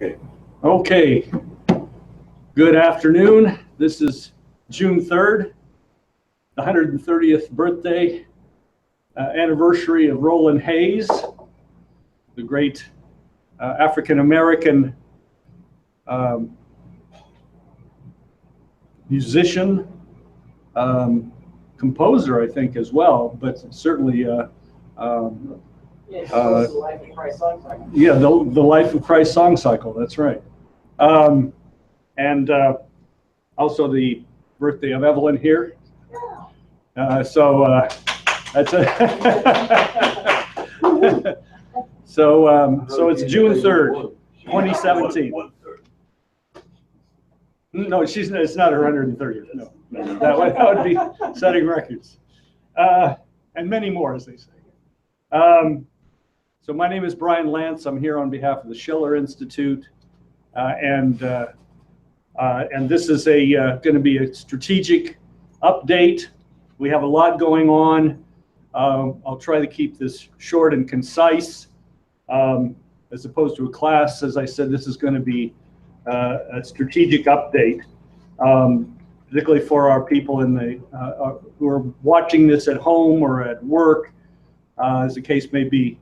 Okay. Good afternoon. This is June 3rd, the 130th birthday anniversary of Roland Hayes, the great African-American musician, composer, I think, as well, but certainly the Life of Christ song cycle. Yeah, the Life of Christ song cycle, that's right. And also the birthday of Evelyn here. So that's a so it's June 3rd, 2017. No, it's not her 130th. No, that would be setting records, and many more, as they say. So my name is Brian Lantz. I'm here on behalf of the Schiller Institute, and this is going to be a strategic update. We have a lot going on. I'll try to keep this short and concise, as opposed to a class. As I said, this is going to be a strategic update, particularly for our people in the who are watching this at home or at work, as the case may be.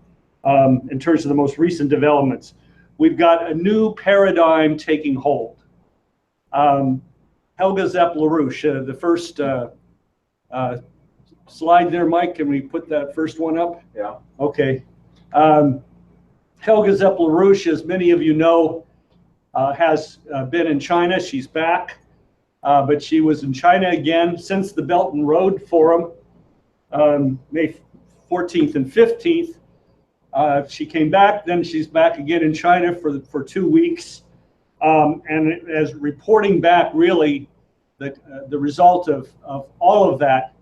In terms of the most recent developments, we've got a new paradigm taking hold. Helga Zepp-LaRouche, the first slide there, Mike, can we put that first one up? Yeah. Okay. Helga Zepp-LaRouche, as many of you know, has been in China. She's back, but she was in China again since the Belt and Road Forum, May 14th and 15th. She came back, then she's back again in China for 2 weeks, and as reporting back really the result of all of that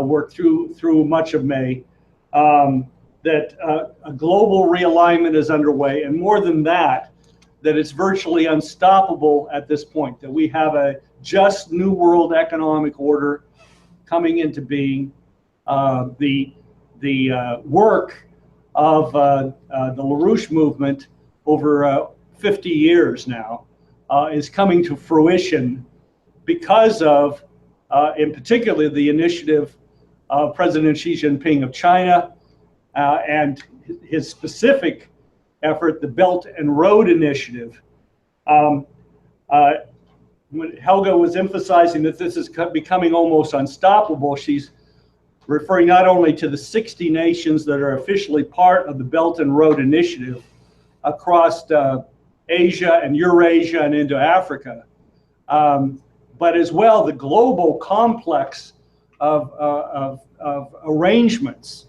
work through much of May, that a global realignment is underway, and more than that, that it's virtually unstoppable at this point, that we have a just new world economic order coming into being. The work of the LaRouche movement over 50 years now is coming to fruition because of, in particular, the initiative of President Xi Jinping of China and his specific effort, the Belt and Road Initiative. When Helga was emphasizing that this is becoming almost unstoppable, she's referring not only to the 60 nations that are officially part of the Belt and Road Initiative across Asia and Eurasia and into Africa, but as well the global complex of arrangements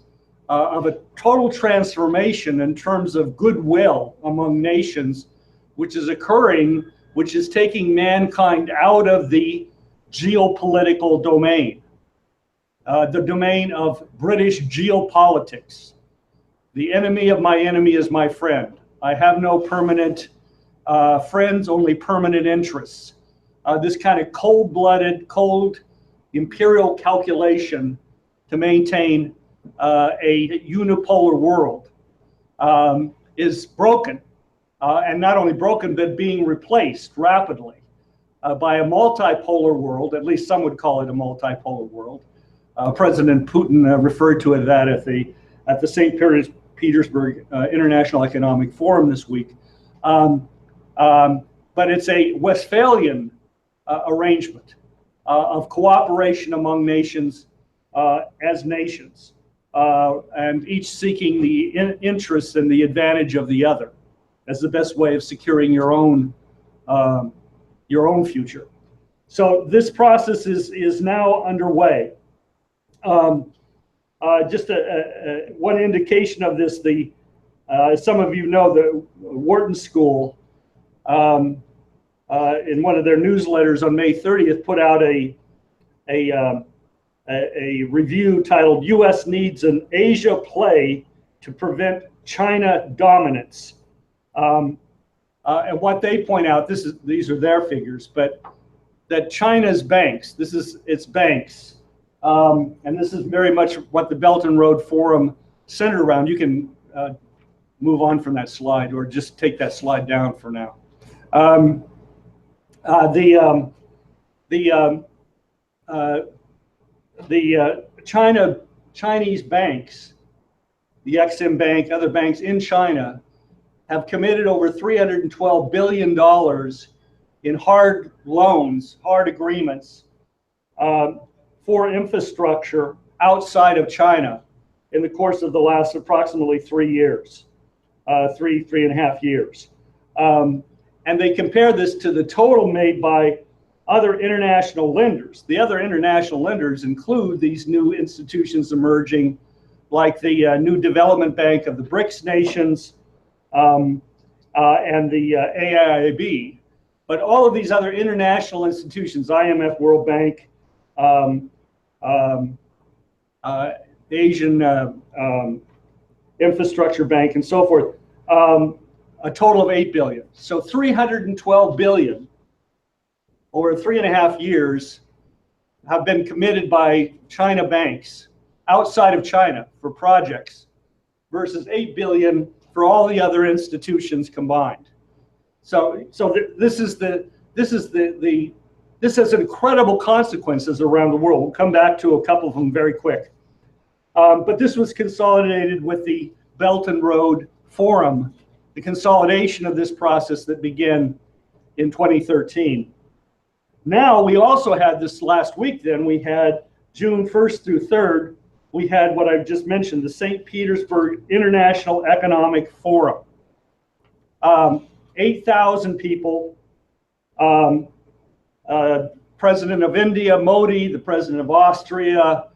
of a total transformation in terms of goodwill among nations, which is occurring, which is taking mankind out of the geopolitical domain. The domain of British geopolitics. The enemy of my enemy is my friend. I have no permanent friends, only permanent interests. This kind of cold-blooded, cold imperial calculation to maintain a unipolar world is broken, and not only broken, but being replaced rapidly by a multipolar world. At least some would call it a multipolar world. President Putin referred to it at the St. Petersburg International Economic Forum this week. But it's a Westphalian arrangement of cooperation among nations as nations, and each seeking the interests and the advantage of the other as the best way of securing your own future. So this process is now underway. Just one indication of this, as some of you know, the Wharton School, in one of their newsletters on May 30th, put out a review titled "U.S. Needs an Asia Play to Prevent China Dominance." And what they point out, these are their figures, but that China's banks, this is its banks, and this is very much what the Belt and Road Forum centered around. You can move on from that slide, or just take that slide down for now. Chinese banks, the Exim Bank, other banks in China, have committed over $312 billion in hard loans, hard agreements for infrastructure outside of China in the course of the last approximately 3 years, three and a half years. And they compare this to the total made by other international lenders. The other international lenders include these new institutions emerging, like the New Development Bank of the BRICS nations and the AIIB. But all of these other international institutions, IMF, World Bank, Asian Infrastructure Bank, and so forth, a total of 8 billion. So 312 billion over 3.5 years have been committed by China banks outside of China for projects, versus 8 billion for all the other institutions combined. So this has incredible consequences around the world. We'll come back to a couple of them very quick. But this was consolidated with the Belt and Road Forum, the consolidation of this process that began in 2013. Now, we also had this last week, then we had June 1st through 3rd, we had what I've just mentioned, the St. Petersburg International Economic Forum. 8,000 people, President of India, Modi, the President of Austria,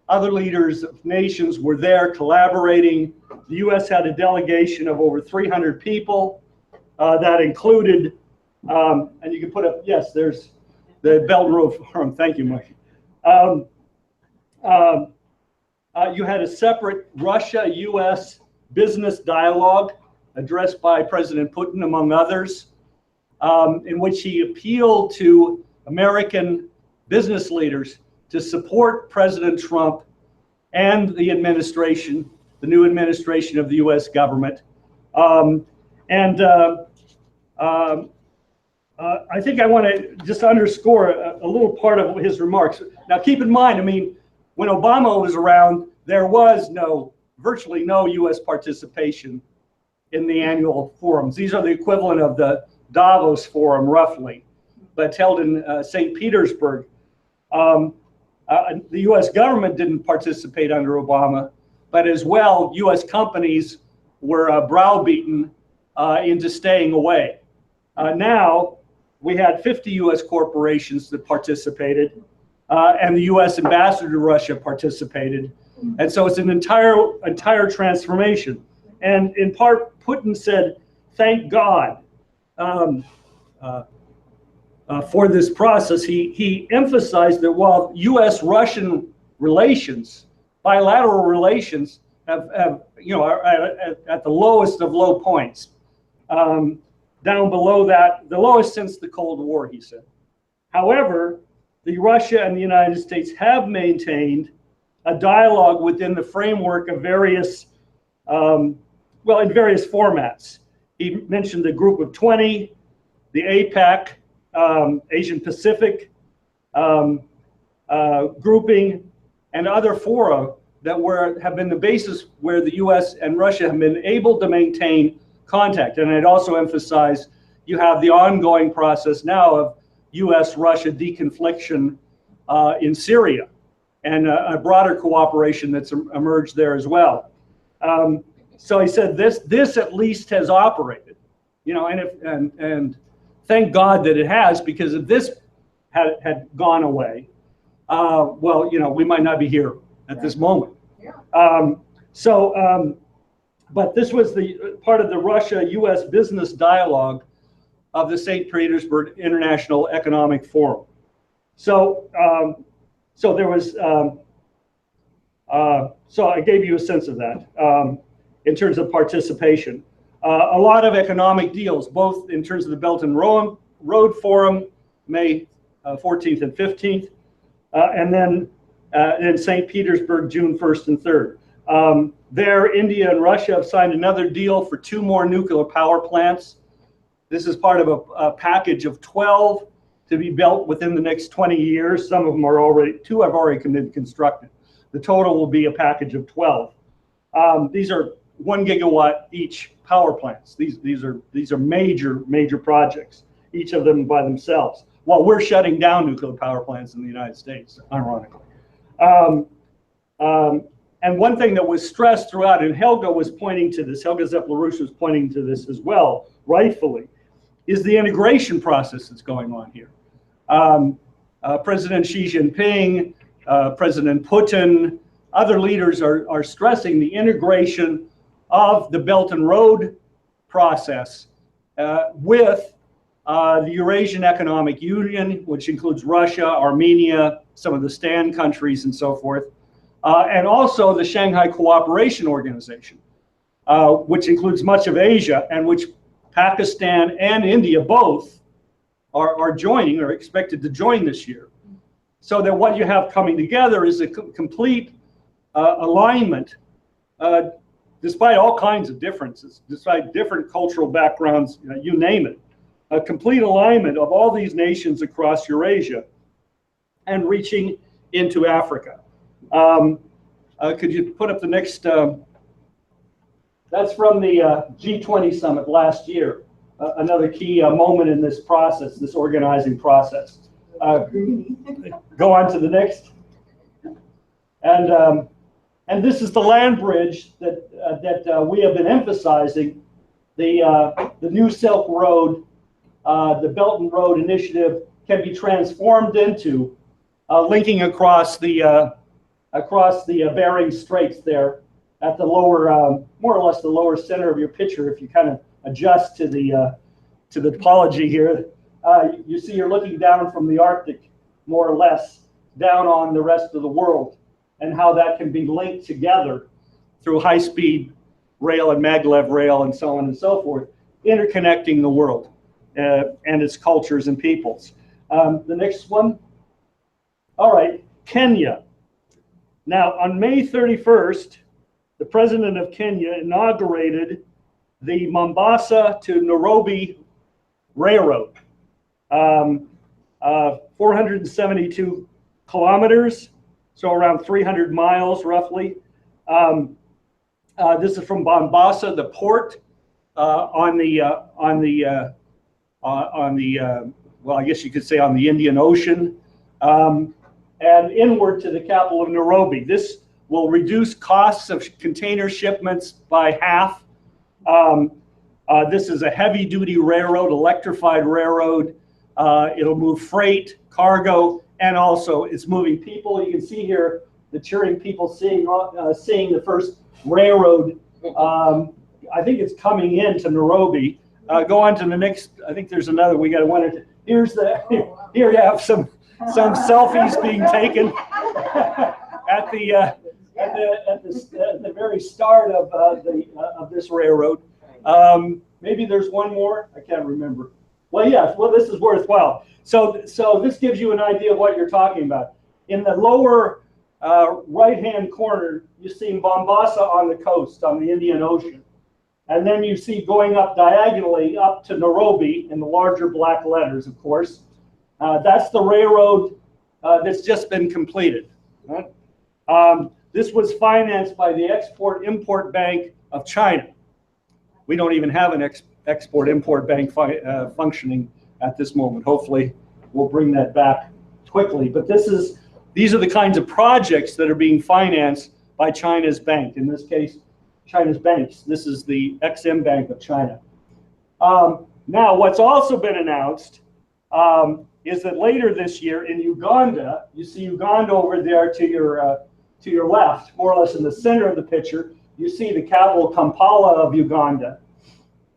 other leaders of nations were there collaborating. The US had a delegation of over 300 people that included, and you can put up, yes, there's the Belt and Road Forum. Thank you, Mike. You had a separate Russia-US business dialogue addressed by President Putin, among others, in which he appealed to American business leaders to support President Trump and the administration, the new administration of the US government. I think I want to just underscore a little part of his remarks. Now, keep in mind, I mean, when Obama was around, there was virtually no US participation in the annual forums. These are the equivalent of the Davos Forum, roughly, but held in St. Petersburg. The US government didn't participate under Obama, but as well, US companies were browbeaten into staying away. Now, we had 50 US corporations that participated, and the US ambassador to Russia participated. And so it's an entire transformation. And in part, Putin said, thank God for this process. He emphasized that while US-Russian relations, bilateral relations, are at the lowest of low points, down below that, the lowest since the Cold War, he said. However, the Russia and the United States have maintained a dialogue within the framework of various, in various formats. He mentioned the Group of 20, the APAC, Asian Pacific grouping, and other fora that have been the basis where the US and Russia have been able to maintain contact. And I'd also emphasize you have the ongoing process now of US-Russia deconfliction in Syria, and a broader cooperation that's emerged there as well. So he said this at least has operated, and thank God that it has, because if this had gone away, we might not be here at this moment. Yeah. But this was the part of the Russia-US business dialogue of the St. Petersburg International Economic Forum. So there was, so I gave you a sense of that in terms of participation. A lot of economic deals, both in terms of the Belt and Road Forum, May 14th and 15th, and then in St. Petersburg, June 1st and 3rd. There, India and Russia have signed another deal for 2 more nuclear power plants. This is part of a package of 12 to be built within the next 20 years. Some of them are already, 2 have already been constructed. The total will be a package of 12. These are 1 gigawatt each power plants. These are major projects, each of them by themselves. While we're shutting down nuclear power plants in the United States, ironically. And one thing that was stressed throughout, and Helga was pointing to this, Helga Zeplerusha was pointing to this as well, rightfully, is the integration process that's going on here. President Xi Jinping, President Putin, other leaders are stressing the integration of the Belt and Road process with the Eurasian Economic Union, which includes Russia, Armenia, some of the STAN countries and so forth, and also the Shanghai Cooperation Organization, which includes much of Asia, and which Pakistan and India both are joining, or expected to join this year. So that what you have coming together is a complete alignment, despite all kinds of differences, despite different cultural backgrounds, you name it, a complete alignment of all these nations across Eurasia and reaching into Africa. Could you put up the next, that's from the G20 summit last year, another key moment in this process, this organizing process. Go on to the next. And this is the land bridge that we have been emphasizing, the new Silk Road, the Belt and Road Initiative can be transformed into linking across the Bering Straits there at the lower, more or less the lower center of your picture. If you kind of adjust to the topology here, you see you're looking down from the Arctic, more or less, down on the rest of the world, and how that can be linked together through high-speed rail and maglev rail and so on and so forth, interconnecting the world and its cultures and peoples. The next one. All right, Kenya. Now, on May 31st, the president of Kenya inaugurated the Mombasa to Nairobi Railroad, 472 kilometers, so around 300 miles roughly. This is from Mombasa, the port, on the well, I guess you could say on the Indian Ocean, and inward to the capital of Nairobi. This will reduce costs of container shipments by half. This is a heavy-duty railroad, electrified railroad. It'll move freight, cargo, and also it's moving people. You can see here the cheering people seeing the first railroad. I think it's coming into Nairobi. Go on to the next. I think there's another. We got to want to. Here's the. Here you have some selfies being taken at the very start of this railroad. Maybe there's one more. I can't remember. Well, yes. Well, this is worthwhile. So this gives you an idea of what you're talking about. In the lower right-hand corner, you see Mombasa on the coast, on the Indian Ocean. And then you see going up diagonally up to Nairobi in the larger black letters, of course. That's the railroad that's just been completed. Right? This was financed by the Export-Import Bank of China. We don't even have an Export-Import Bank functioning at this moment. Hopefully, we'll bring that back quickly. But these are the kinds of projects that are being financed by China's bank. In this case, China's banks. This is the Exim Bank of China. Now, what's also been announced is that later this year in Uganda, you see Uganda over there to your left, more or less in the center of the picture. You see the capital Kampala of Uganda.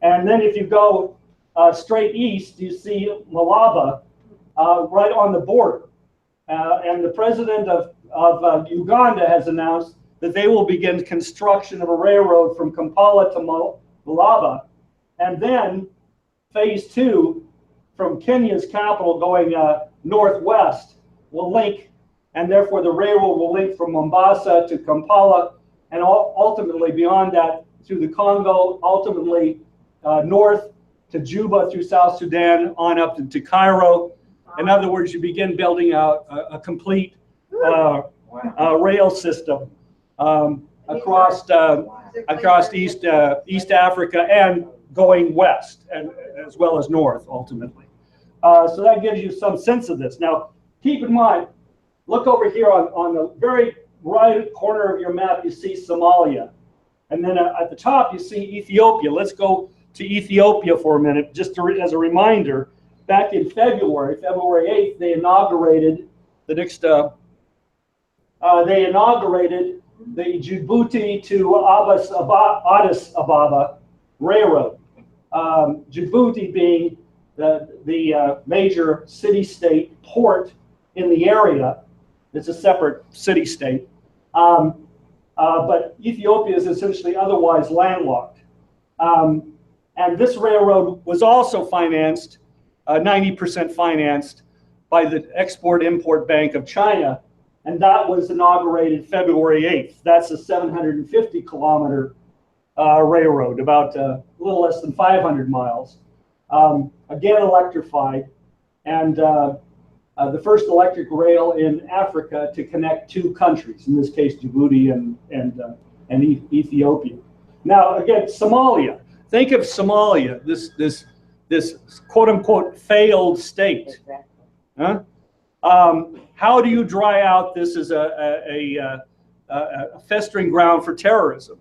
And then if you go straight east, you see Malaba right on the border. And the president of Uganda has announced that they will begin construction of a railroad from Kampala to Malaba. And then phase 2 from Kenya's capital going northwest will link, and therefore the railroad will link from Mombasa to Kampala and ultimately beyond that through the Congo, ultimately north to Juba through South Sudan on up to Cairo. In other words, you begin building out a complete rail system across East Africa and going west, and as well as north ultimately. So that gives you some sense of this. Now, keep in mind, look over here on the very right corner of your map, you see Somalia. And then at the top, you see Ethiopia. Let's go to Ethiopia for a minute, just as a reminder. Back in February 8th, they inaugurated the next. They inaugurated the Djibouti to Addis Ababa railroad. Djibouti being the major city-state port in the area. It's a separate city-state. But Ethiopia is essentially otherwise landlocked. And this railroad was also financed, 90% financed by the Export-Import Bank of China, and that was inaugurated February 8th. That's a 750-kilometer railroad, about a little less than 500 miles. Again, electrified, and the first electric rail in Africa to connect two countries, in this case Djibouti and Ethiopia. Now, again, Somalia. Think of Somalia, this quote-unquote failed state. Huh? How do you dry out this as a festering ground for terrorism?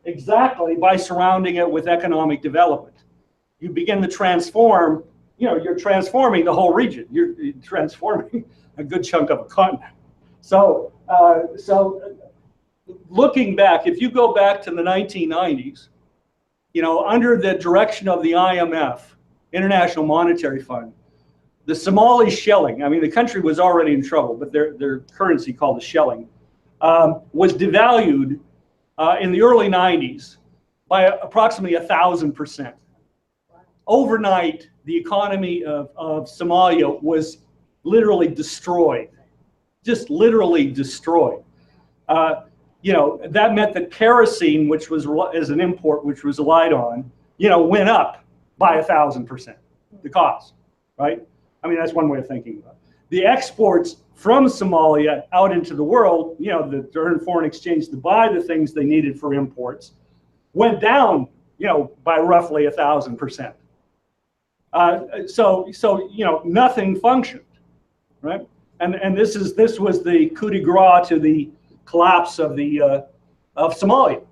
Exactly by surrounding it with economic development. You begin to transform, you're transforming the whole region. You're transforming a good chunk of a continent. So looking back, if you go back to the 1990s, under the direction of the IMF, International Monetary Fund, the Somali shilling, I mean, the country was already in trouble, but their currency called the shilling, was devalued in the early 90s by approximately 1,000%. Overnight, the economy of Somalia was literally destroyed, just literally destroyed. That meant that kerosene, which was as an import, which was relied on, went up by 1,000%, the cost, right? I mean, that's one way of thinking about it. The exports from Somalia out into the world, to earn foreign exchange to buy the things they needed for imports, went down, by roughly 1,000%. So nothing functioned, right? And this was the coup de grace to the collapse of Somalia.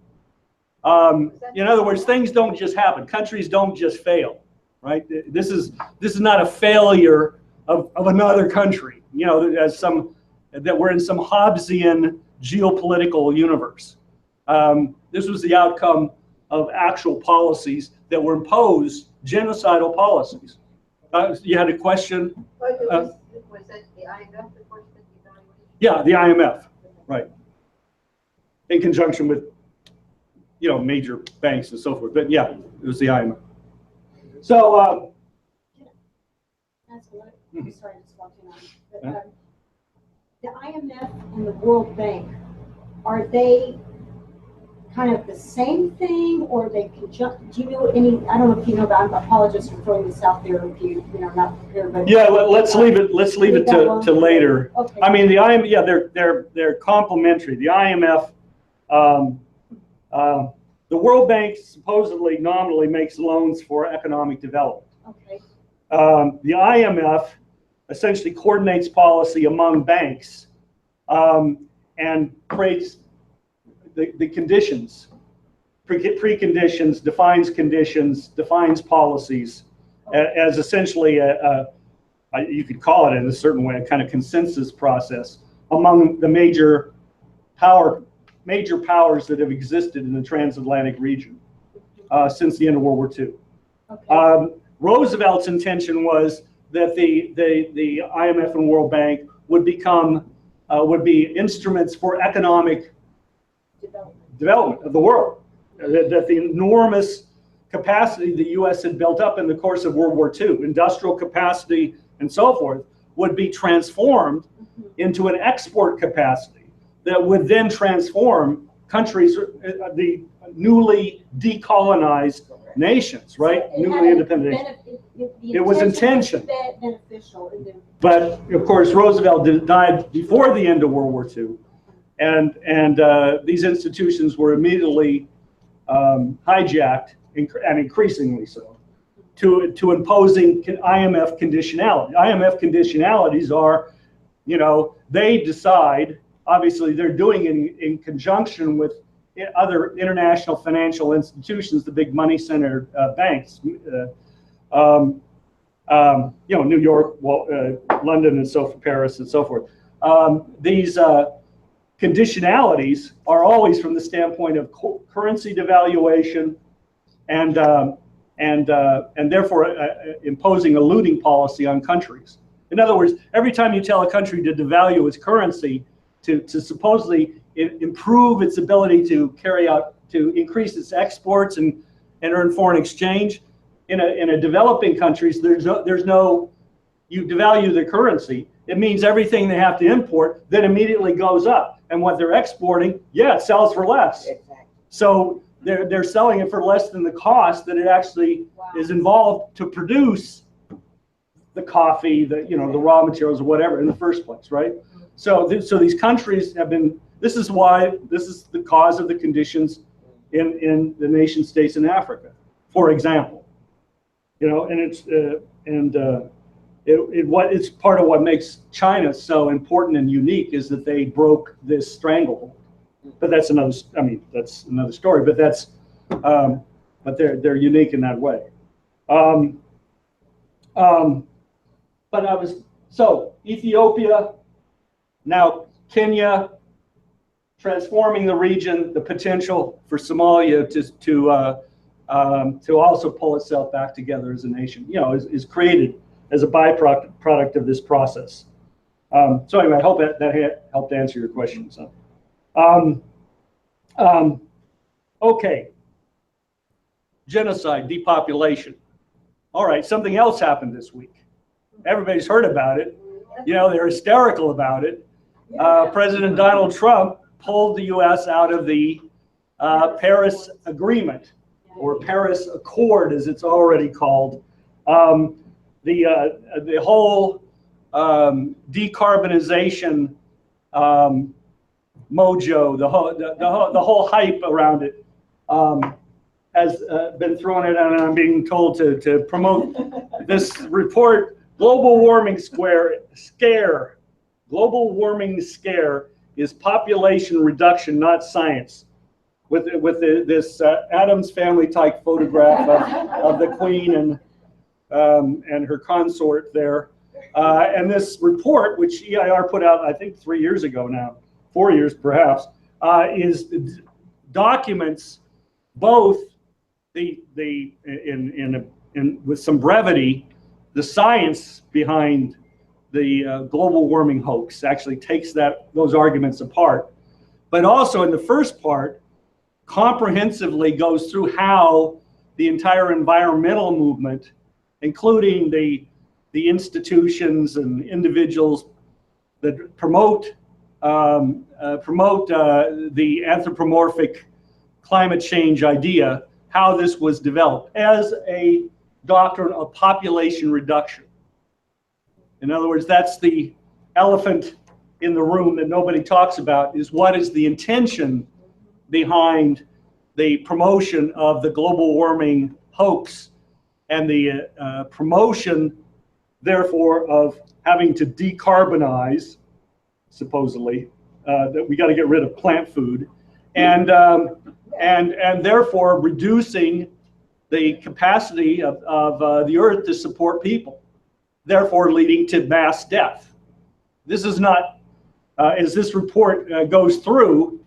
In other words, things don't just happen. Countries don't just fail, right? This is not a failure of another country. That we're in some Hobbesian geopolitical universe. This was the outcome of actual policies that were imposed, genocidal policies. You had a question? Was that the IMF that forced the evaluation? Yeah, the IMF, right. In conjunction with, major banks and so forth. But yeah, it was the IMF. So, I'm sorry, just walking on. But, the IMF and the World Bank, are they kind of the same thing, or they conjunct? Do you know any? I don't know if you know, but I'm apologize for throwing this out there if you're not prepared. But yeah, let's leave it. Let's leave it to later. Okay. I mean, the IMF. Yeah, they're complementary. The IMF, the World Bank supposedly nominally makes loans for economic development. Okay. The IMF essentially coordinates policy among banks and creates the conditions, preconditions, defines conditions, defines policies as essentially you could call it in a certain way, a kind of consensus process among the major powers that have existed in the transatlantic region since the end of World War II. Okay. Roosevelt's intention was that the IMF and World Bank would be instruments for economic development of the world. That the enormous capacity the U.S. had built up in the course of World War II, industrial capacity and so forth, would be transformed into an export capacity that would then transform countries, the newly decolonized nations, right? So Newly independent nations. the It was intention intention. was beneficial. But of course, Roosevelt died before the end of World War II, and these institutions were immediately hijacked, and increasingly so, to imposing IMF conditionality. IMF conditionalities are, they decide. Obviously, they're doing it in conjunction with other international financial institutions, the big money-centered banks. New York, London, and so forth, Paris, and so forth. These conditionalities are always from the standpoint of currency devaluation, and therefore imposing a looting policy on countries. In other words, every time you tell a country to devalue its currency to supposedly improve its ability to increase its exports and earn foreign exchange, in a developing countries, there's no you devalue the currency, it means everything they have to import then immediately goes up, and what they're exporting, it sells for less. Exactly. So they're selling it for less than the cost that it actually is involved to produce the coffee, the raw materials or whatever in the first place, right? So these countries have been. This is the cause of the conditions in the nation states in Africa, for example. And it's part of what makes China so important and unique is that they broke this stranglehold. But that's another story. But but they're unique in that way. So Ethiopia, now Kenya, transforming the region, the potential for Somalia to also pull itself back together as a nation, is created as a byproduct of this process. So anyway, I hope that helped answer your question. So, okay, genocide, depopulation. All right, something else happened this week. Everybody's heard about it. They're hysterical about it. President Donald Trump pulled the U.S. out of the Paris Agreement, or Paris Accord, as it's already called. The whole decarbonization mojo, the whole hype around it has been thrown in, and I'm being told to promote this report, Global Warming Scare. Global warming scare is population reduction, not science. With this Addams Family type photograph of the Queen and her consort there, and this report, which EIR put out, I think 3 years ago now, 4 years perhaps, documents both with some brevity the science behind the global warming hoax. Actually takes those arguments apart, but also in the first part comprehensively goes through how the entire environmental movement, including the institutions and individuals that promote the anthropomorphic climate change idea, how this was developed as a doctrine of population reduction. In other words, that's the elephant in the room that nobody talks about, is what is the intention behind the promotion of the global warming hoax and the promotion, therefore, of having to decarbonize, supposedly, that we got to get rid of plant food, and therefore reducing the capacity of the earth to support people, therefore leading to mass death. This is not, as this report goes through,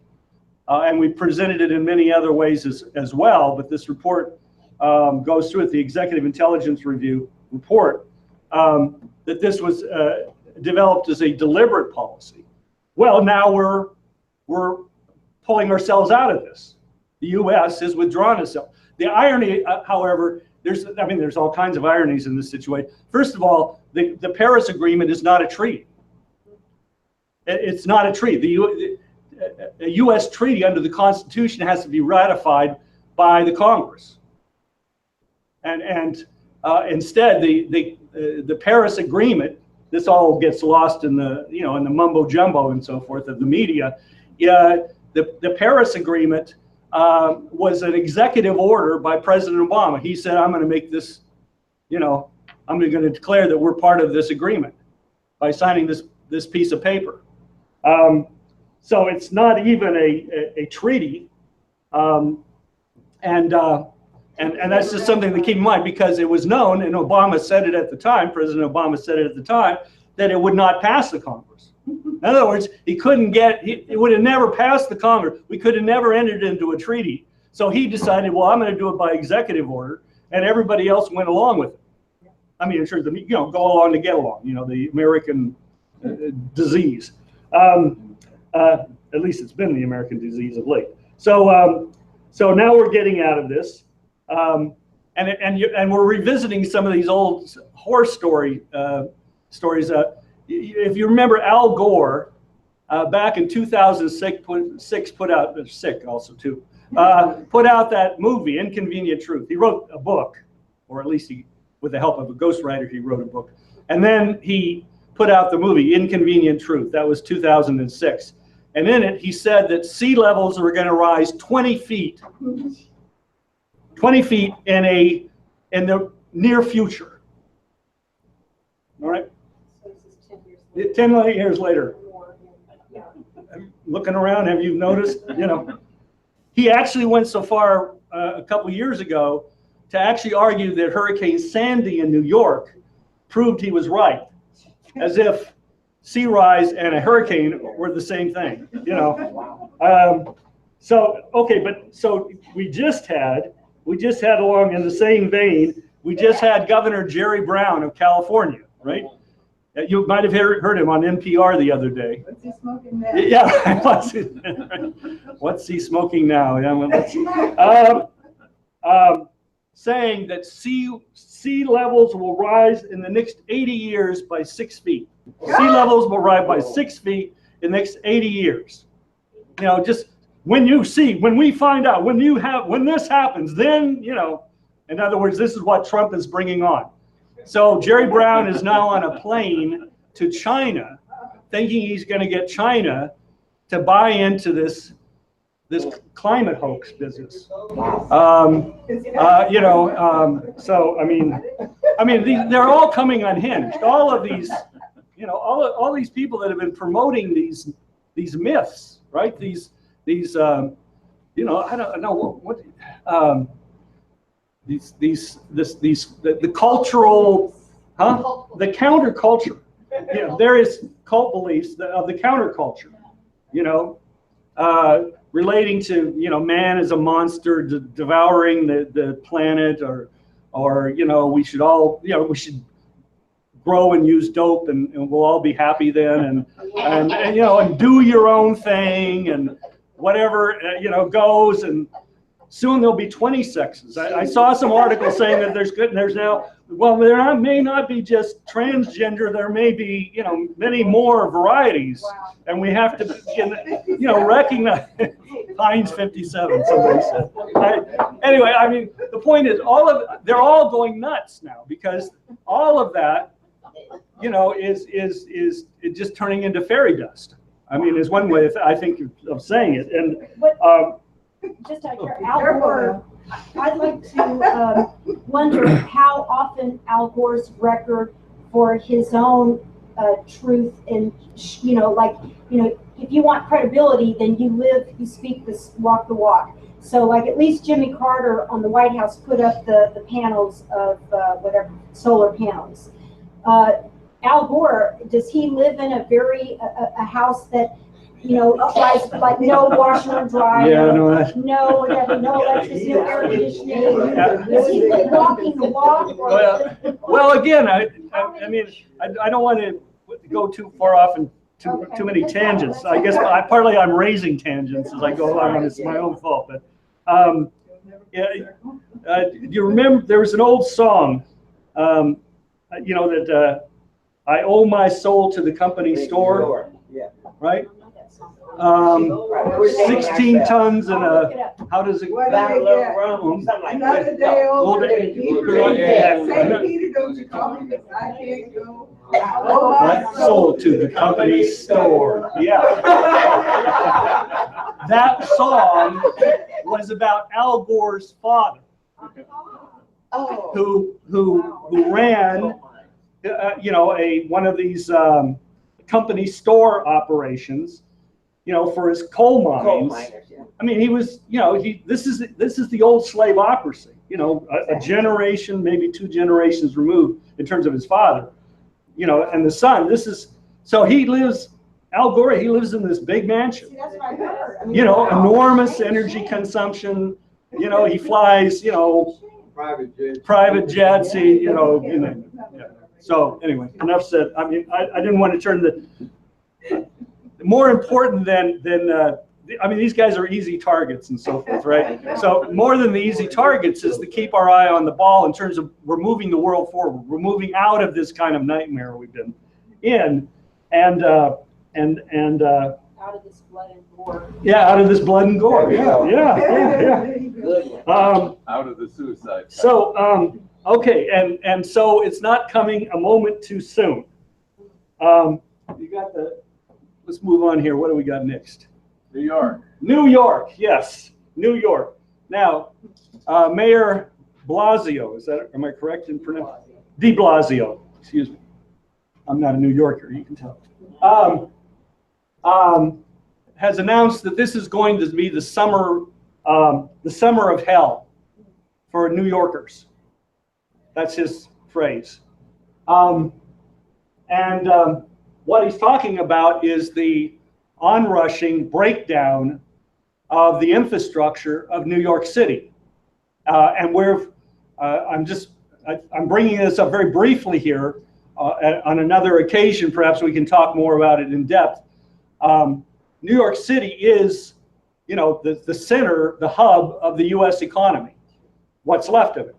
and we presented it in many other ways as well, but this report goes through it, the Executive Intelligence Review report, that this was developed as a deliberate policy. Well, now we're pulling ourselves out of this. The U.S. has withdrawn itself. The irony, however, there's all kinds of ironies in this situation. First of all, the Paris Agreement is not a treaty. It's not a treaty. a U.S. treaty under the Constitution has to be ratified by the Congress. And instead, the Paris Agreement, this all gets lost in the, in the mumbo jumbo and so forth of the media. The Paris Agreement was an executive order by President Obama. He said, I'm going to make this, I'm going to declare that we're part of this agreement by signing this piece of paper. So it's not even a treaty. And that's just something to keep in mind, because it was known, and Obama said it at the time, President Obama said it at the time, that it would not pass the Congress. In other words, it would have never passed the Congress. We could have never entered into a treaty. So he decided, well, I'm going to do it by executive order, and everybody else went along with it. I mean, in terms of, go along to get along, the American disease. At least it's been the American disease of late. So now we're getting out of this. And we're revisiting some of these old horror stories. If you remember, Al Gore, back in 2006, put out that movie, Inconvenient Truth. He wrote a book, or at least with the help of a ghostwriter, he wrote a book. And then he put out the movie, Inconvenient Truth. That was 2006. And in it, he said that sea levels were going to rise 20 feet. 20 feet in the near future. All right? So this is 10 years later. 10 years later. Looking around, have you noticed? He actually went so far a couple years ago to actually argue that Hurricane Sandy in New York proved he was right, as if sea rise and a hurricane were the same thing. So we just had along in the same vein, we just had Governor Jerry Brown of California, right? You might have heard him on NPR the other day. What's he smoking now? Yeah, what's he smoking now? Yeah, well, let's see. Saying that sea levels will rise in the next 80 years by 6 feet. Sea levels will rise by 6 feet in the next 80 years. Just when we find out, when this happens, then, in other words, this is what Trump is bringing on. So Jerry Brown is now on a plane to China, thinking he's going to get China to buy into this climate hoax business. So I mean, they're all coming unhinged. All of these, all these people that have been promoting these myths, right? These I don't know what the cultural, the counterculture. There is cult beliefs of the counterculture, relating to, man is a monster devouring the planet, or we should all, we should grow and use dope and we'll all be happy then, and do your own thing and whatever, goes, and soon there'll be 20 sexes. I saw some articles saying that there's now, well, may not be just transgender, there may be, many more varieties. Wow. And we have to, recognize, Heinz 57, somebody said. Anyway, I mean, the point is, they're all going nuts now, because all of that, is just turning into fairy dust. I mean, is one way, I think, of saying it. And just out here, Al Gore, I'd like to wonder how often Al Gore's record for his own truth, and if you want credibility, then you speak this, walk the walk. So at least Jimmy Carter on the White House put up the panels of whatever, solar panels. Al Gore, does he live in a house that tries like no washer and dryer, no electricity, no air conditioning? Is he walking the walk? Well, again, I mean, I don't want to go too far off and too many tangents. I guess partly I'm raising tangents as I go along, and it's my own fault. But do you remember there was an old song, that I owe my soul to the company store, right? get some. 16 tons and I'll look a, it up. how does it? What Bottle did they of get? rum, something like Another that. day Old older. day. Peter, St. Peter, don't you call me, 'cause I can't go. Oh, Right, my sold to the company store. Yeah. That song was about Al Gore's father, Oh. who ran, one of these company store operations, for his coal Coal mines. miners, yeah. I mean, he was, this is the old slaveocracy, a generation, maybe 2 generations removed in terms of his father, and the son. So Al Gore, he lives in this big mansion, See, that's what I heard. I mean, enormous energy consumption. He flies, private jets, So anyway, enough said. I mean, I didn't want to turn more important than these guys are easy targets and so forth, right? So more than the easy targets is to keep our eye on the ball in terms of we're moving the world forward. We're moving out of this kind of nightmare we've been in, and out of this blood and gore. yeah, out of this blood and gore. Yeah. Good one. Out of the suicide. So okay, and so it's not coming a moment too soon. You got let's move on here. What do we got next? New York. New York, yes, New York. Now, Mayor Blasio, am I correct in pronouncing? De Blasio, excuse me. I'm not a New Yorker, you can tell. Has announced that this is going to be the summer of hell for New Yorkers. That's his phrase. What he's talking about is the onrushing breakdown of the infrastructure of New York City. And I'm bringing this up very briefly here. On another occasion, perhaps we can talk more about it in depth. New York City is, the center, the hub of the U.S. economy. What's left of it.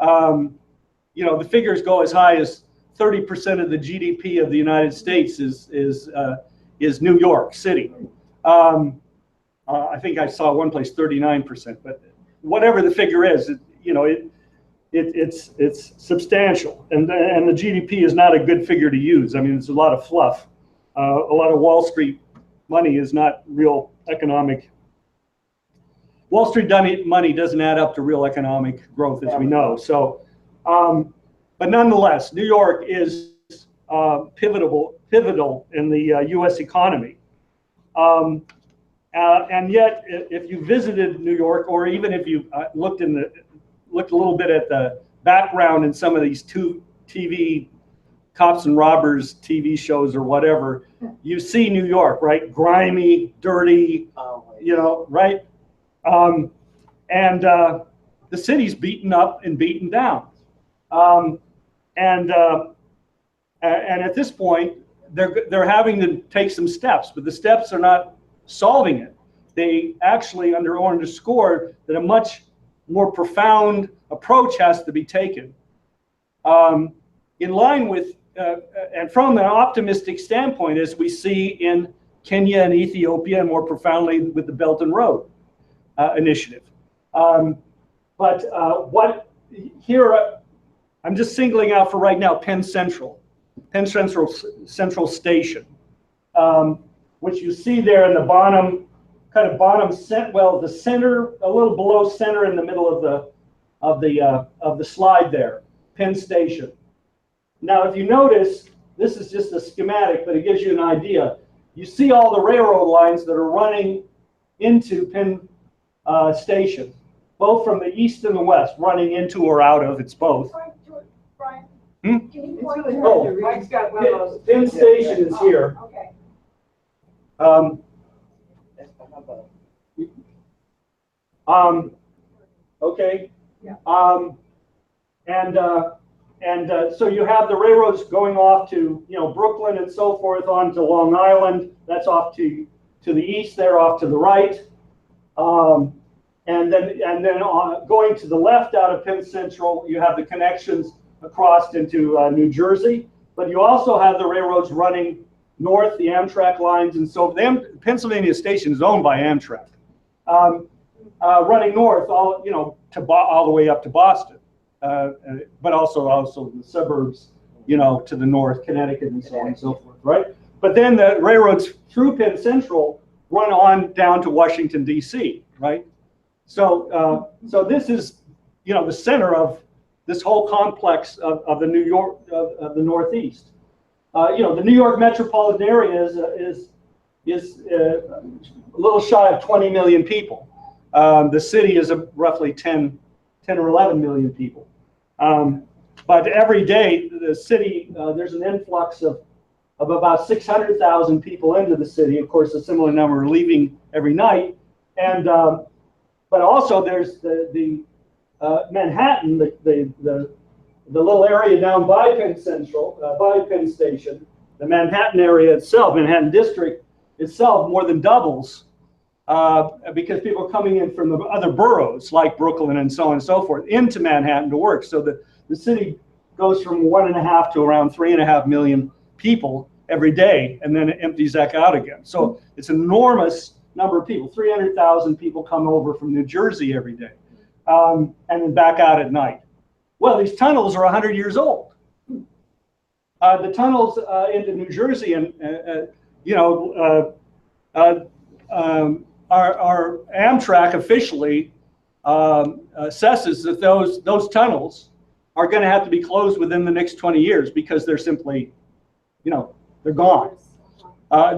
The figures go as high as 30% of the GDP of the United States is New York City. I think I saw one place 39%, but whatever the figure is, it's substantial, and the GDP is not a good figure to use. I mean, it's a lot of fluff. A lot of Wall Street money is not real economic. Wall Street money doesn't add up to real economic growth, as we know. So, but nonetheless, New York is pivotal in the U.S. economy. And yet, if you visited New York, or even if you looked a little bit at the background in some of these TV cops and robbers TV shows or whatever, you see New York, right? Grimy, dirty, right? And the city's beaten up and beaten down. And at this point, they're having to take some steps, but the steps are not solving it. They actually underscore that a much more profound approach has to be taken. In line with, and from an optimistic standpoint, as we see in Kenya and Ethiopia, and more profoundly with the Belt and Road Initiative. But I'm just singling out for right now Penn Central Station, which you see there in the bottom, the center, a little below center in the middle of the slide there, Penn Station. Now, if you notice, this is just a schematic, but it gives you an idea. You see all the railroad lines that are running into Penn Station, both from the east and the west, running into or out of. It's both. Brian, Hmm? can you point to Oh, Mike's got one of those. Penn Station is here. Okay. Okay. Yeah. So you have the railroads going off to Brooklyn and so forth, on to Long Island. That's off to the east. They're off to the right. And then going to the left out of Penn Central, you have the connections across into New Jersey. But you also have the railroads running north, the Amtrak lines, and so Pennsylvania Station is owned by Amtrak. Running north, all all the way up to Boston, but also the suburbs, to the north, Connecticut, and so on and so forth, right? But then the railroads through Penn Central run on down to Washington D.C., right? So this is, the center of this whole complex of the New York of the Northeast. The New York metropolitan area is a little shy of 20 million people. The city is roughly 10 or 11 million people. But every day, the city, there's an influx of about 600,000 people into the city. Of course, a similar number leaving every night. And but also there's the Manhattan, the little area down by Penn Central, by Penn Station. The Manhattan area itself, Manhattan district itself, more than doubles because people are coming in from the other boroughs like Brooklyn and so on and so forth into Manhattan to work. So the city goes from 1.5 to around 3.5 million people every day, and then it empties back out again. So it's an enormous number of people. 300,000 people come over from New Jersey every day, and then back out at night. Well, these tunnels are 100 years old. The tunnels into New Jersey and our Amtrak officially assesses that those tunnels are going to have to be closed within the next 20 years because they're simply, they're gone.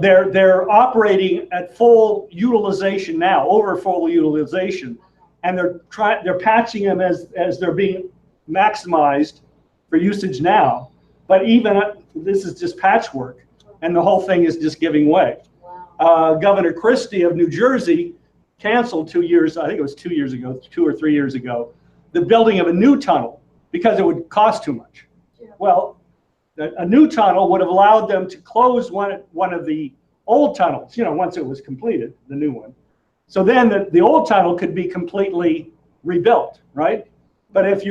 They're operating at full utilization now, over full utilization, and they're patching them as they're being maximized for usage now. But even this is just patchwork, and the whole thing is just giving way. Governor Christie of New Jersey canceled 2 years, I think it was 2 years ago, 2 or 3 years ago, the building of a new tunnel because it would cost too much. Well, a new tunnel would have allowed them to close one of the old tunnels, once it was completed, the new one. So then the old tunnel could be completely rebuilt, right? But if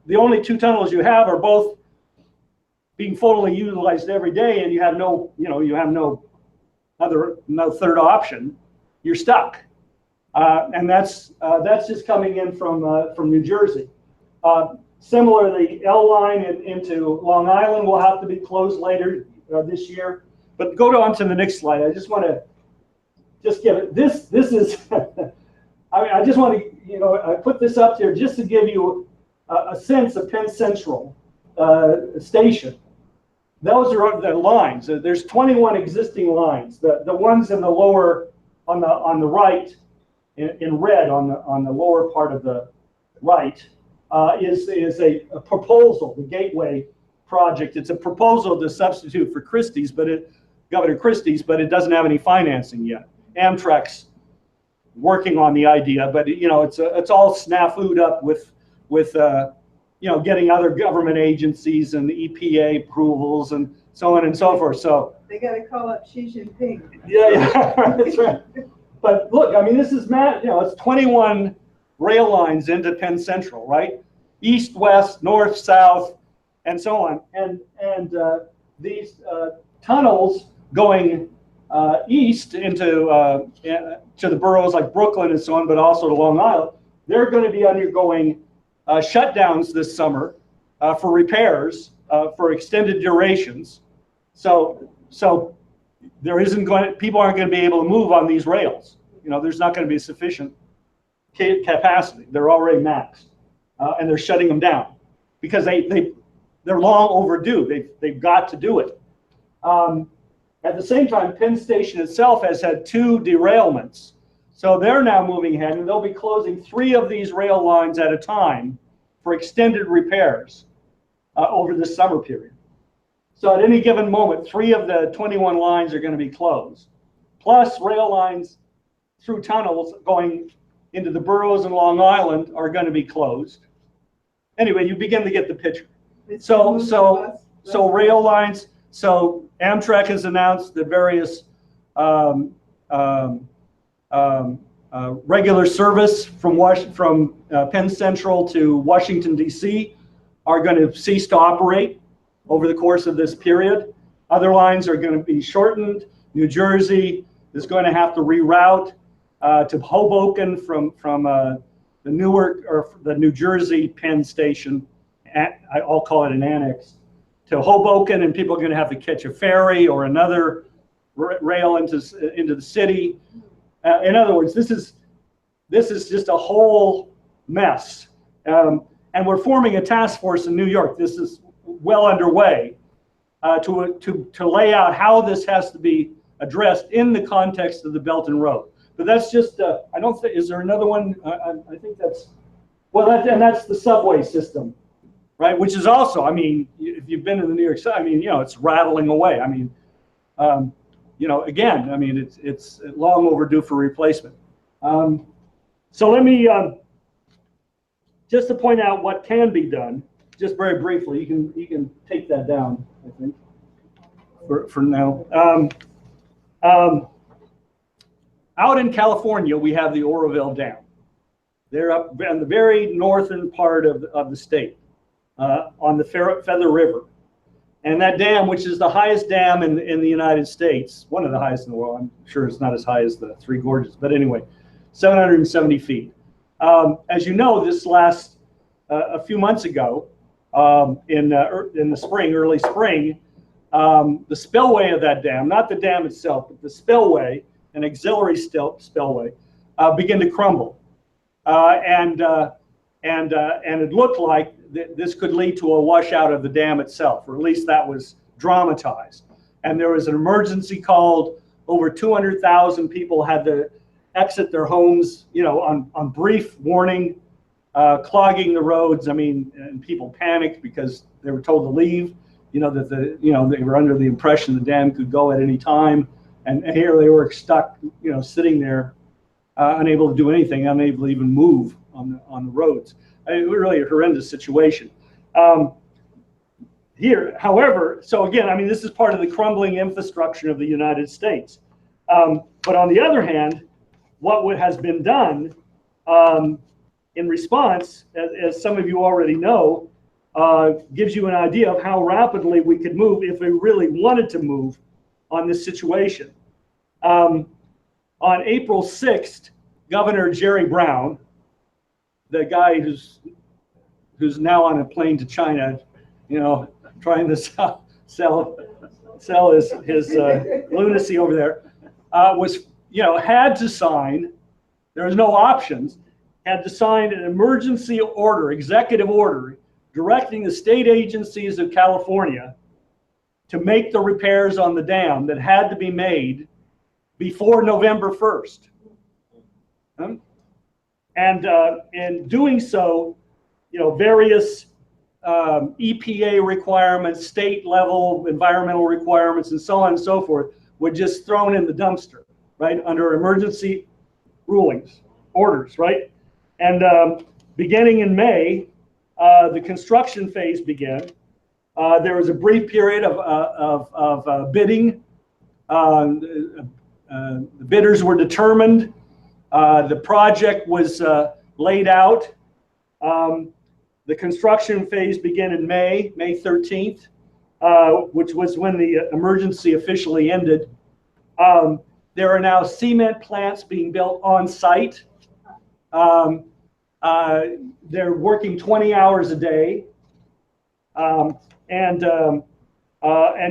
the only two tunnels you have are both being fully utilized every day and you have no third option, you're stuck. And that's just coming in from New Jersey. Similarly, L line into Long Island will have to be closed later this year. But go on to the next slide. I just want to give it. This is. I just want to I put this up here just to give you a sense of Penn Central Station. Those are the lines. There's 21 existing lines. The ones in the lower on the right in red on the lower part of the right. Is a proposal, the Gateway project. It's a proposal to substitute for Governor Christie's, but it doesn't have any financing yet. Amtrak's working on the idea, but it's all snafu'd up with getting other government agencies and EPA approvals and so on and so forth. So They got to call up Xi Jinping. Yeah, that's right. But look, this is it's 21 rail lines into Penn Central, right? East, west, north, south, and so on. And these tunnels going east into to the boroughs like Brooklyn and so on, but also to Long Island, they're going to be undergoing shutdowns this summer for repairs for extended durations. So people aren't going to be able to move on these rails. There's not going to be sufficient capacity. They're already maxed, and they're shutting them down because they're long overdue. They've got to do it. At the same time, Penn Station itself has had 2 derailments, so they're now moving ahead, and they'll be closing 3 of these rail lines at a time for extended repairs over the summer period. So at any given moment, 3 of the 21 lines are going to be closed, plus rail lines through tunnels going into the boroughs and Long Island are going to be closed. Anyway, you begin to get the picture. So rail lines. So Amtrak has announced that various regular service from Penn Central to Washington D.C. are going to cease to operate over the course of this period. Other lines are going to be shortened. New Jersey is going to have to reroute to Hoboken from the Newark or the New Jersey Penn Station. I'll call it an annex to Hoboken, and people are going to have to catch a ferry or another rail into the city. In other words, this is just a whole mess. And we're forming a task force in New York. This is well underway to lay out how this has to be addressed in the context of the Belt and Road. But that's just, I don't think, is there another one? I think that's, well, and that's the subway system, right? Which is also, I mean, if you've been to the New York side, I mean, you know, it's rattling away. I mean, you know, again, I mean, it's long overdue for replacement. So let me, just to point out what can be done, just very briefly, you can take that down, I think, for now. Out in California, we have the Oroville Dam. They're up in the very northern part of the state, on the Feather River. And that dam, which is the highest dam in the United States, one of the highest in the world, I'm sure it's not as high as the Three Gorges, but anyway, 770 feet. As you know, this last, a few months ago, in the spring, early spring, the spillway of that dam, not the dam itself, but the spillway, an auxiliary spillway, began to crumble. And it looked like this could lead to a washout of the dam itself, or at least that was dramatized. And there was an emergency called. Over 200,000 people had to exit their homes, you know, on brief warning, clogging the roads. I mean, and people panicked because they were told to leave. You know that they were under the impression the dam could go at any time, and here they were stuck, you know, sitting there, unable to do anything, unable to even move on the roads. It was really a horrendous situation. Here, however, so again, I mean, this is part of the crumbling infrastructure of the United States. But on the other hand, what has been done in response, as some of you already know, gives you an idea of how rapidly we could move if we really wanted to move on this situation. On April 6th, Governor Jerry Brown, the guy who's now on a plane to China, you know, trying to sell his lunacy over there, was, you know, had to sign. There was no options. Had to sign an emergency order, executive order, directing the state agencies of California to make the repairs on the dam that had to be made before November 1st. And in doing so, you know, various EPA requirements, state level environmental requirements, and so on and so forth, were just thrown in the dumpster, right, under emergency rulings, orders, right? And beginning in May, the construction phase began. There was a brief period of bidding. The bidders were determined. The project was laid out. The construction phase began in May 13th, which was when the emergency officially ended. There are now cement plants being built on site. They're working 20 hours a day. And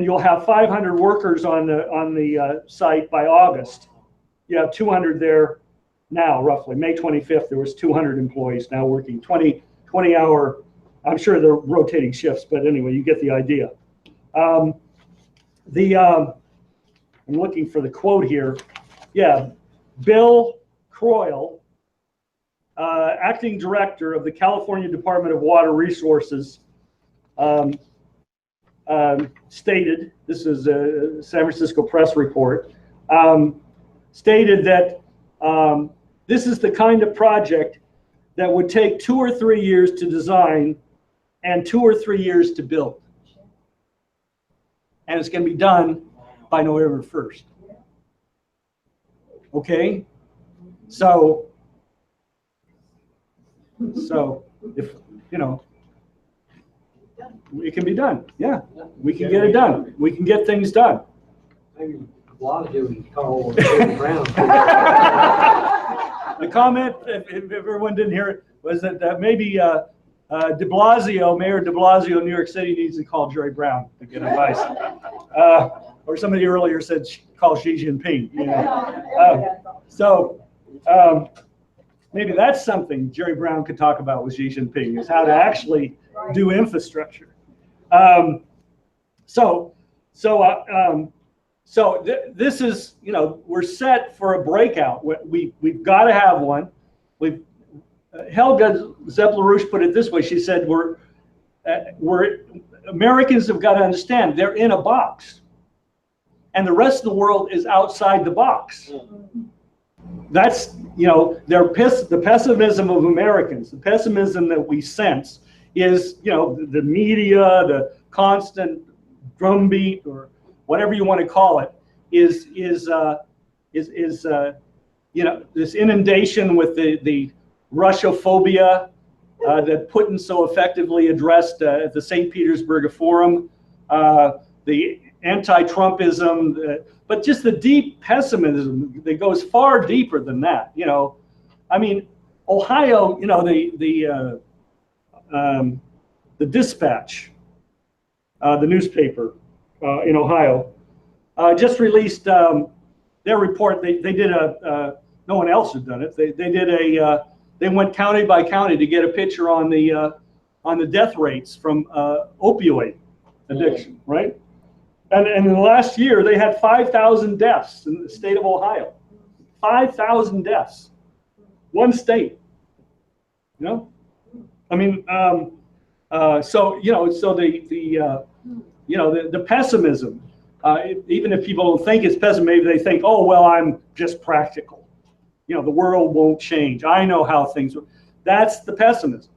you'll have 500 workers on the site by August. You have 200 there now, roughly. May 25th, there was 200 employees now working 20-hour, I'm sure they're rotating shifts, but anyway, you get the idea. I'm looking for the quote here. Yeah, Bill Croyle, acting director of the California Department of Water Resources, stated, this is a San Francisco Press report, stated that this is the kind of project that would take 2 or 3 years to design and 2 or 3 years to build. And it's going to be done by November 1st. Okay? So if, you know, It can be done. Yeah, we can get it done. We can get things done. Maybe Blasio would call Brown. The comment, if everyone didn't hear it, was that maybe Mayor de Blasio, New York City, needs to call Jerry Brown to get advice. Or somebody earlier said call Xi Jinping. You know? Maybe that's something Jerry Brown could talk about with Xi Jinping, is how to actually do infrastructure. This is, you know, we're set for a breakout. We've got to have one. Helga Zepp-LaRouche put it this way. She said, Americans have got to understand they're in a box, and the rest of the world is outside the box. That's, you know, the pessimism of Americans, the pessimism that we sense is, you know, the media, the constant drumbeat, or whatever you want to call it, is you know, this inundation with the Russophobia that Putin so effectively addressed at the St. Petersburg Forum, the anti-Trumpism, but just the deep pessimism that goes far deeper than that. You know, I mean, Ohio, you know, the Dispatch, the newspaper in Ohio, just released their report. They did no one else had done it. They went county by county to get a picture on the death rates from opioid addiction, right? And in the last year, they had 5,000 deaths in the state of Ohio. 5,000 deaths, one state. You know, I mean, so you know, so the pessimism. Even if people don't think it's pessimism, maybe they think, oh well, I'm just practical. You know, the world won't change. I know how things work. That's the pessimism,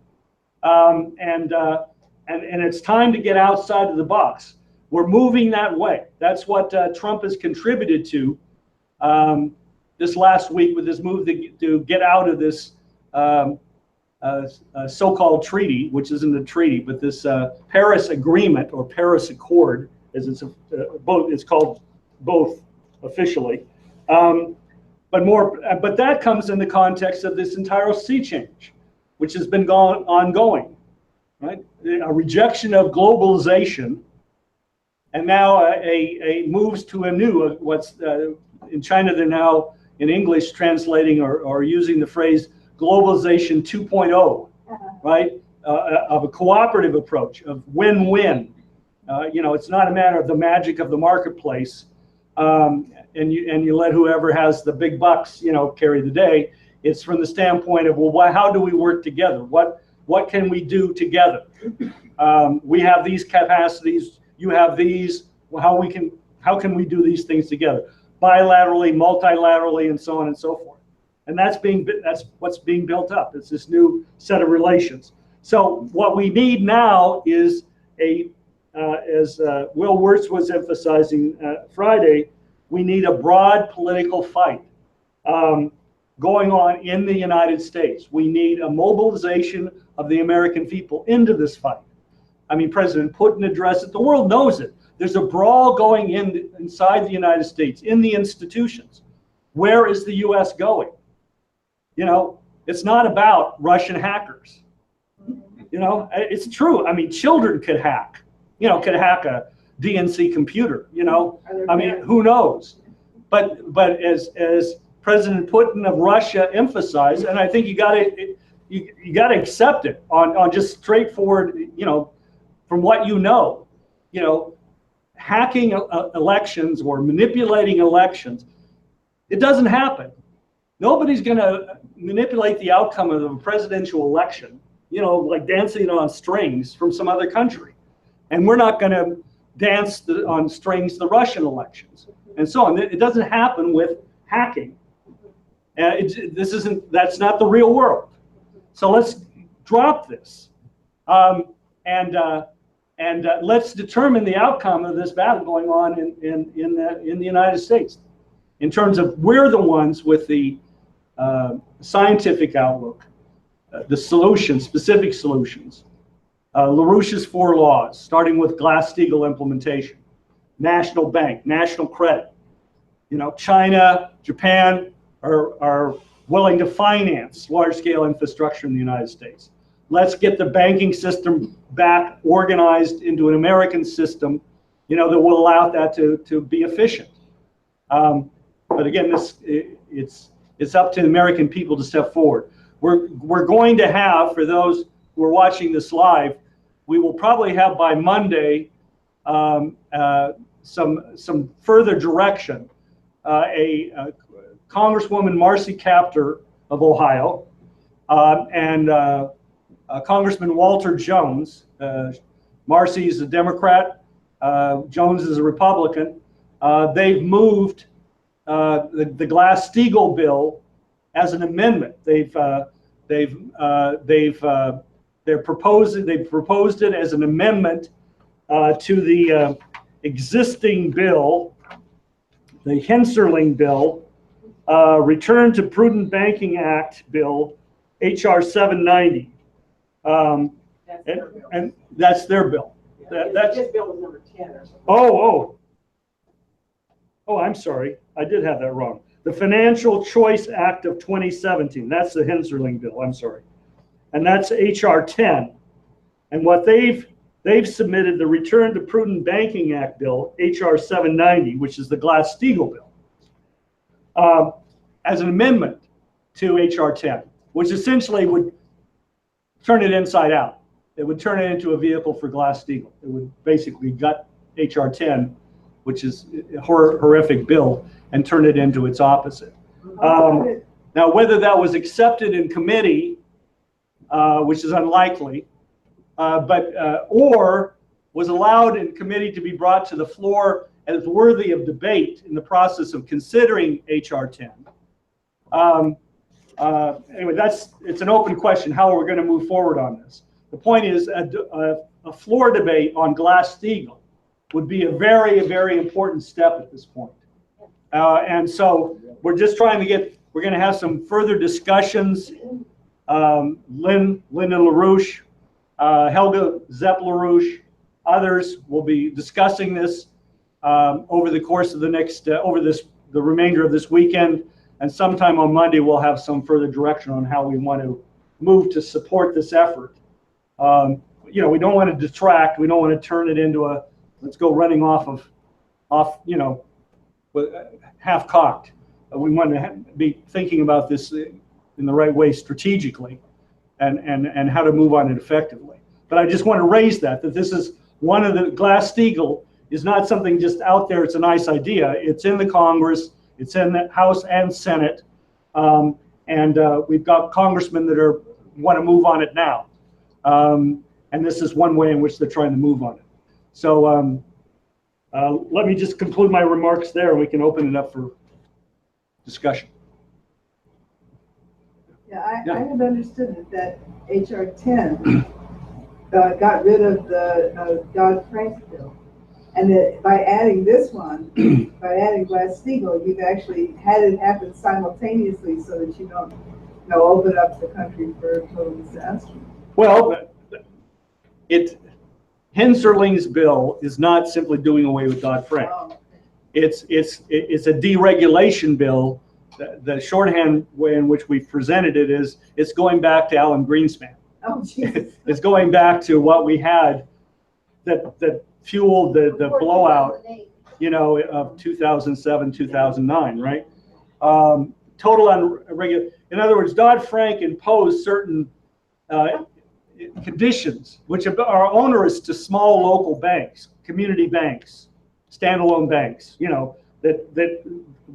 and it's time to get outside of the box. We're moving that way. That's what Trump has contributed to this last week with his move to get out of this so-called treaty, which isn't a treaty, but this Paris Agreement or Paris Accord, as it's called both officially. But that comes in the context of this entire sea change, which has been ongoing, right? A rejection of globalization, and now a moves to a new, what's in China, they're now in English translating or using the phrase globalization 2.0, right? Of a cooperative approach, of win-win. You know, it's not a matter of the magic of the marketplace, and you let whoever has the big bucks, you know, carry the day. It's from the standpoint of, well, how do we work together? What can we do together? We have these capacities. You have these. How can we do these things together? Bilaterally, multilaterally, and so on and so forth. And that's what's being built up. It's this new set of relations. So what we need now is as Will Wirtz was emphasizing Friday, we need a broad political fight going on in the United States. We need a mobilization of the American people into this fight. I mean, President Putin addressed it. The world knows it. There's a brawl going inside the United States, in the institutions. Where is the U.S. going? You know, it's not about Russian hackers. You know, it's true. I mean, children could hack. You know, could hack a DNC computer. You know, I mean, who knows? But as President Putin of Russia emphasized, and I think you got to accept it on just straightforward. You know, from what you know, hacking elections or manipulating elections, it doesn't happen. Nobody's going to manipulate the outcome of a presidential election, you know, like dancing on strings from some other country. And we're not going to dance on strings the Russian elections and so on. It doesn't happen with hacking. That's not the real world. So let's drop this. And let's determine the outcome of this battle going on in the United States, in terms of we're the ones with the scientific outlook, the solutions, specific solutions, LaRouche's 4 laws, starting with Glass-Steagall implementation, national bank, national credit. You know, China, Japan are willing to finance large-scale infrastructure in the United States. Let's get the banking system back organized into an American system, you know, that will allow that to be efficient. But again, it's up to the American people to step forward. We're going to have, for those who are watching this live, we will probably have by Monday some further direction. Congresswoman Marcy Kaptur of Ohio and Congressman Walter Jones. Marcy is a Democrat. Jones is a Republican. They've moved the Glass-Steagall bill as an amendment. They've proposed it as an amendment to the existing bill, the Hensarling bill, Return to Prudent Banking Act bill, HR 790. And that's their bill. His bill was number 10 or something. Oh, I'm sorry. I did have that wrong. The Financial Choice Act of 2017. That's the Hensarling bill. I'm sorry. And that's HR 10. And what they've submitted the Return to Prudent Banking Act bill, HR 790, which is the Glass-Steagall bill, as an amendment to HR 10, which essentially would turn it inside out. It would turn it into a vehicle for Glass-Steagall. It would basically gut HR 10, which is a horrific bill, and turn it into its opposite. Now, whether that was accepted in committee, which is unlikely, or was allowed in committee to be brought to the floor as worthy of debate in the process of considering HR 10. Anyway, it's an open question how we're going to move forward on this. The point is a floor debate on Glass-Steagall would be a very, very important step at this point. And so we're just trying to we're going to have some further discussions. Linda LaRouche, Helga Zepp-LaRouche, others will be discussing this over the course of the next, the remainder of this weekend. And sometime on Monday, we'll have some further direction on how we want to move to support this effort. You know, we don't want to detract. We don't want to turn it into let's go running off, you know, half-cocked. We want to be thinking about this in the right way strategically and how to move on it effectively. But I just want to raise that this is one of the Glass-Steagall is not something just out there. It's a nice idea. It's in the Congress. It's in the House and Senate. And we've got congressmen that want to move on it now. And this is one way in which they're trying to move on it. So let me just conclude my remarks there, and we can open it up for discussion. Yeah, I have understood that HR 10 got rid of the Dodd-Frank bill. And that by adding this one, by adding Glass-Steagall, you've actually had it happen simultaneously so that you don't, open up the country for total disaster. Well, Hensarling's bill is not simply doing away with Dodd-Frank. Oh. It's a deregulation bill. The shorthand way in which we've presented it is it's going back to Alan Greenspan. Oh, Jesus. It's going back to what we had that fueled the blowout, of 2007, 2009, right? Total unregulated. In other words, Dodd-Frank imposed certain conditions which are onerous to small local banks, community banks, standalone banks, that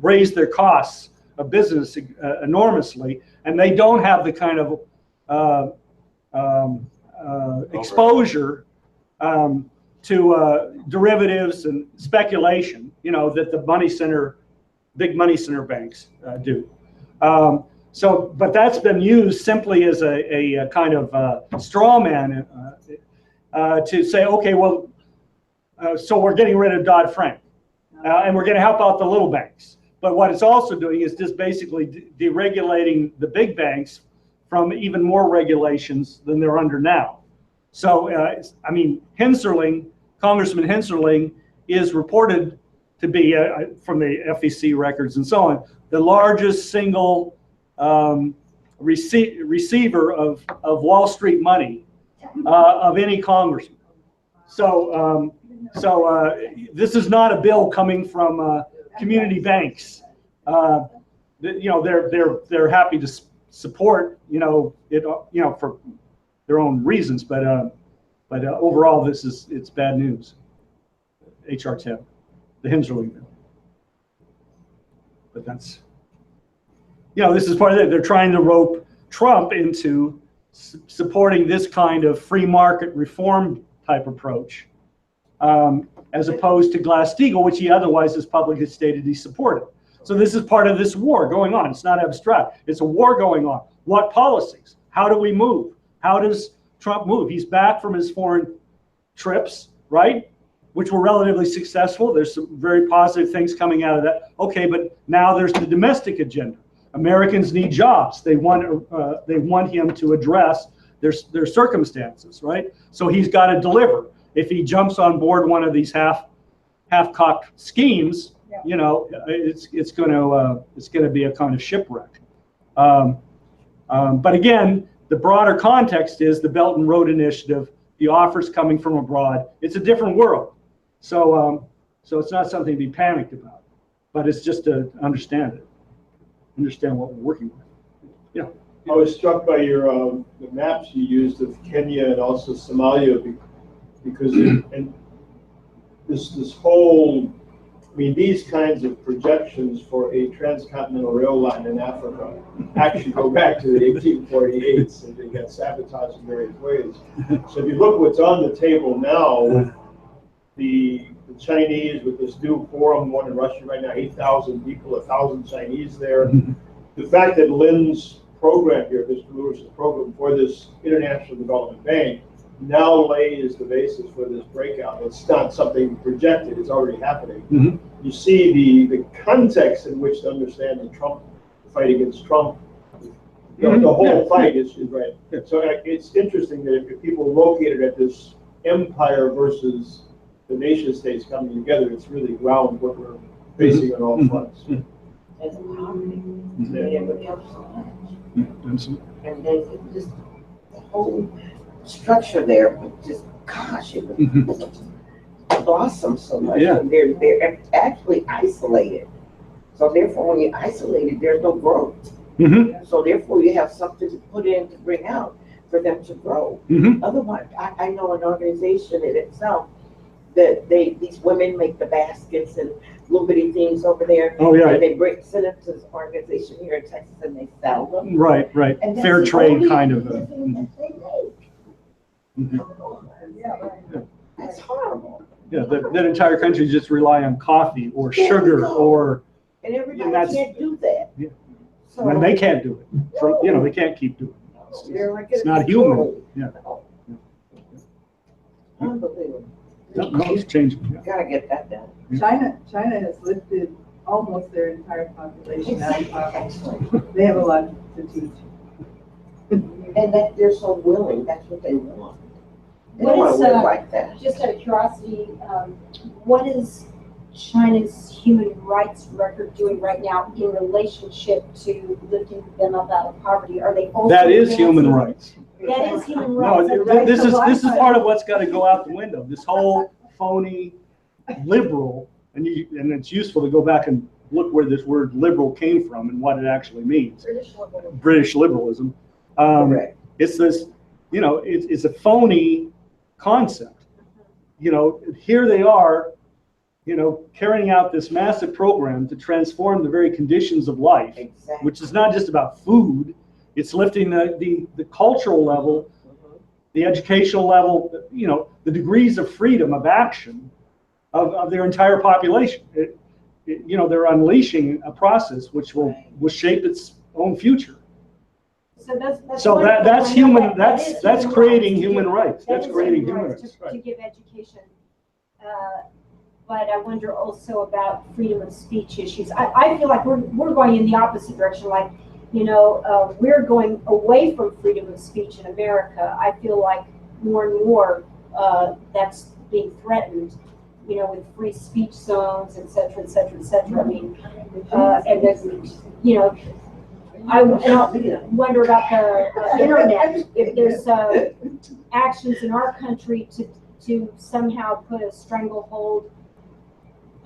raise their costs of business enormously, and they don't have the kind of exposure to derivatives and speculation, that the big money center banks do. But that's been used simply as a kind of straw man to say, okay, well, so we're getting rid of Dodd-Frank, and we're going to help out the little banks. But what it's also doing is just basically deregulating the big banks from even more regulations than they're under now. So, I mean, Congressman Henserling is reported to be, from the FEC records and so on, the largest single receiver of Wall Street money of any congressman. So, this is not a bill coming from community banks. They're happy to support it for their own reasons, but overall it's bad news. HR 10, the Henserling bill. But that's this is part of it. They're trying to rope Trump into supporting this kind of free market reform type approach, as opposed to Glass-Steagall, which he otherwise has publicly stated he supported. So this is part of this war going on. It's not abstract. It's a war going on. What policies? How do we move? How does Trump move? He's back from his foreign trips, right? Which were relatively successful. There's some very positive things coming out of that. Okay, but now there's the domestic agenda. Americans need jobs. They want him to address their circumstances, right? So he's got to deliver. If he jumps on board one of these half-cocked schemes, it's going to be a kind of shipwreck. But again, the broader context is the Belt and Road Initiative, the offers coming from abroad. It's a different world, so it's not something to be panicked about, but it's just to understand what we're working with. Yeah. I was struck by your the maps you used of Kenya and also Somalia, because and this whole, I mean, these kinds of projections for a transcontinental rail line in Africa actually go back to the 1848s, and they got sabotaged in various ways. So if you look what's on the table now, with the Chinese, with this new forum, one in Russia right now, 8,000 people, 1,000 Chinese there. The fact that Lynn's program here, Mr. Lewis's program for this International Development Bank, now lays the basis for this breakout. It's not something projected, it's already happening. Mm-hmm. You see the context in which to understand the fight against Trump. The whole fight is right. So it's interesting that if people located at this empire versus the nation states coming together, it's really ground what we're facing on all fronts. As a poverty, it would help so much. And there's just the whole structure there, but just gosh, it would blossom so much. Yeah. And they're actually isolated. So therefore, when you're isolated, there's no growth. So therefore, you have something to put in to bring out for them to grow. Otherwise, I know an organization in itself that these women make the baskets and little bitty things over there. Oh yeah. And they send them to this organization here in Texas and they sell them. Right. And that's Fair the trade only kind of. thing that they make. That's horrible. Yeah, that entire country just rely on coffee or sugar or. And everybody can't do that. Yeah. So, And they can't do it. They can't keep doing it. they're like It's not human. Yeah. Unbelievable. No, it's changing. Yeah. Gotta get that done. China has lifted almost their entire population out of poverty. They have a lot to teach. And that they're so willing, that's what they want. They What don't want is, to live like that. Just out of curiosity, what is China's human rights record doing right now in relationship to lifting them up out of poverty? Are they also That is human rights. That is human No, rights. this is part of what's got to go out the window. This whole phony liberal, and it's useful to go back and look where this word liberal came from and what it actually means. British liberalism. Correct. It's this, it's a phony concept. Here they are, carrying out this massive program to transform the very conditions of life, Exactly. which is not just about food. It's lifting the cultural level, the educational level, the degrees of freedom of action of their entire population. They're unleashing a process which will shape its own future. So that's human. That's creating human rights. That That's is creating human human rights rights. to give education. But I wonder also about freedom of speech issues. I feel like we're going in the opposite direction. Like, we're going away from freedom of speech in America. I feel like more and more, that's being threatened, you know, with free speech zones, et cetera, et cetera, et cetera. I mean, and then, you know, I wonder about the internet, if there's actions in our country to somehow put a stranglehold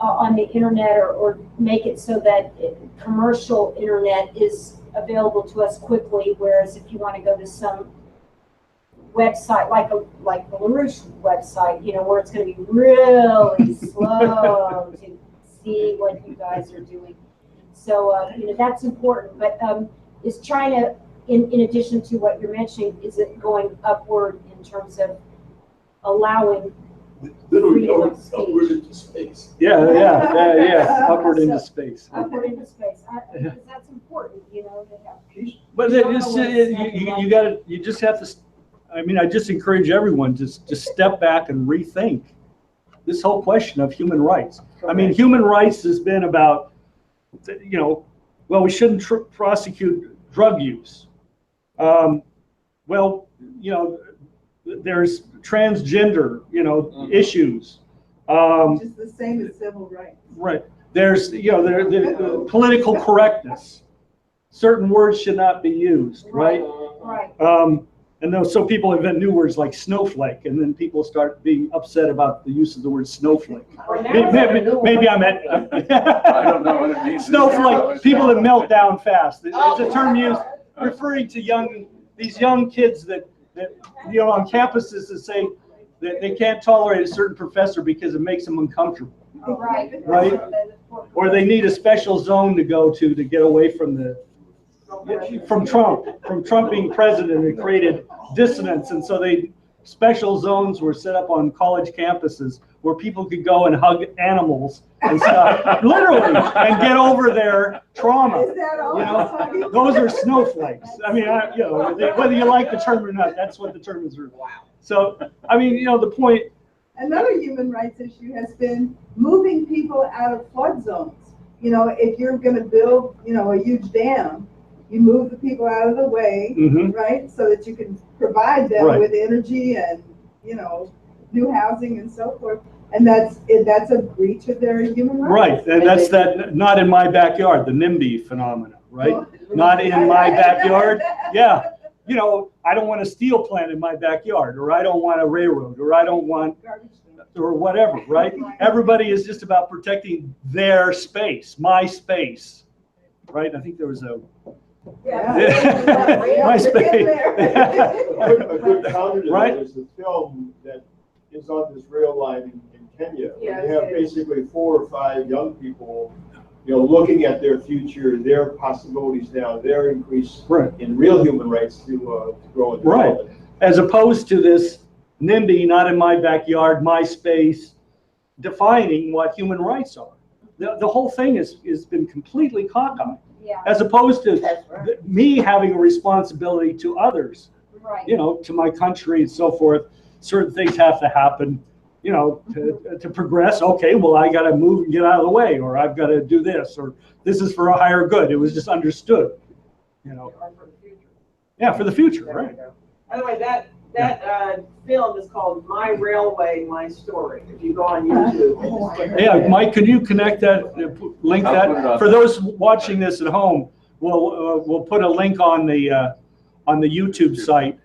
on the internet, or make it so that commercial internet is available to us quickly, whereas if you want to go to some website like the LaRouche website, you know, where it's going to be really slow to see what you guys are doing. So, you know, that's important. But is China, in addition to what you're mentioning, is it going upward in terms of allowing Literally freedom going of speech? upward into space. Yeah, upward into space. Upward into space. Because that's important, you know, to have. But you just have to, I mean, I just encourage everyone to step back and rethink this whole question of human rights. I mean, human rights has been about, you know, well, we shouldn't prosecute drug use. Well, you know, there's transgender, you know, issues. Which is the same as civil rights. Right. There's, you know, the political correctness. Certain words should not be used, right? Right. And so people invent new words like snowflake, and then people start being upset about the use of the word snowflake. Maybe I'm at. I don't know what it means. Snowflake, people that melt down fast. It's a term used referring to these young kids that you know, on campuses that say that they can't tolerate a certain professor because it makes them uncomfortable. Right. Right? Or they need a special zone to go to get away from Trump being president. It created dissonance, and so special zones were set up on college campuses where people could go and hug animals and stuff, literally, and get over their trauma. Is that all? You know, those are snowflakes. I mean, you know, whether you like the term or not, that's what the term is. Wow. So, I mean, you know, the point. Another human rights issue has been moving people out of flood zones. You know, if you're going to build, you know, a huge dam, you move the people out of the way, right, so that you can provide them with energy and, you know, new housing and so forth. And that's a breach of their human rights. Right, and that's that not in my backyard, the NIMBY phenomenon, right? Not in my backyard. Yeah, you know, I don't want a steel plant in my backyard, or I don't want a railroad, or I don't want, or whatever, right? Everybody is just about protecting their space, my space, right? I think there was a my space. A good counter to Right? that is the film that is on this rail line in Kenya. Yeah, They have basically 4 or 5 young people, you know, looking at their future, their possibilities now, their increase in real human rights to grow and develop. As opposed to this NIMBY, not in my backyard, my space, defining what human rights are. The whole thing has been completely cockeyed. Yeah. As opposed to me having a responsibility to others, Right. you know, to my country and so forth. Certain things have to happen, you know, to progress. Okay, well, I got to move and get out of the way, or I've got to do this, or this is for a higher good. It was just understood, you know. For the future. Yeah, for the future, right? By the way, that film is called My Railway, My Story. If you go on YouTube. Yeah, Mike, could you connect that, link that? For those watching this at home, we'll put a link on the YouTube site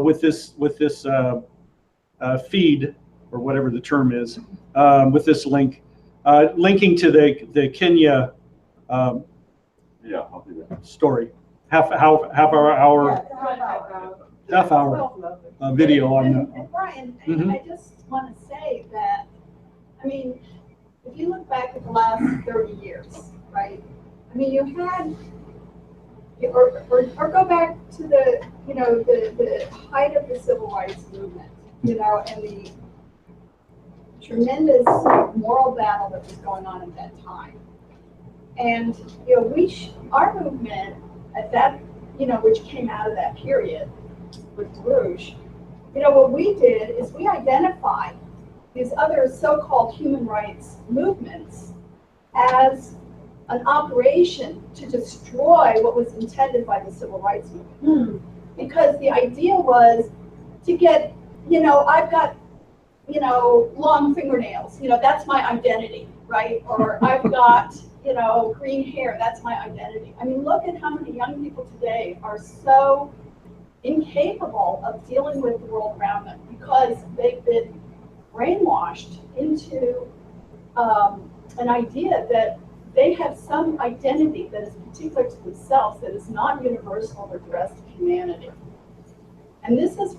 with this feed, or whatever the term is, with this link, linking to the Kenya Yeah, I'll do that. story, half hour video on the. And Brian, Mhm. I just want to say that, I mean, if you look back at the last 30 years, right? I mean, you had, or go back to the, you know, the height of the civil rights movement, you know, and the tremendous moral battle that was going on at that time. And, you know, our movement at that, you know, which came out of that period with Rouge, you know, what we did is we identified these other so-called human rights movements as an operation to destroy what was intended by the civil rights movement. Because the idea was to get, I've got, long fingernails, that's my identity, right? Or I've got, green hair, that's my identity. I mean, look at how many young people today are so incapable of dealing with the world around them because they've been brainwashed into an idea that they have some identity that is particular to themselves that is not universal with the rest of humanity. And this is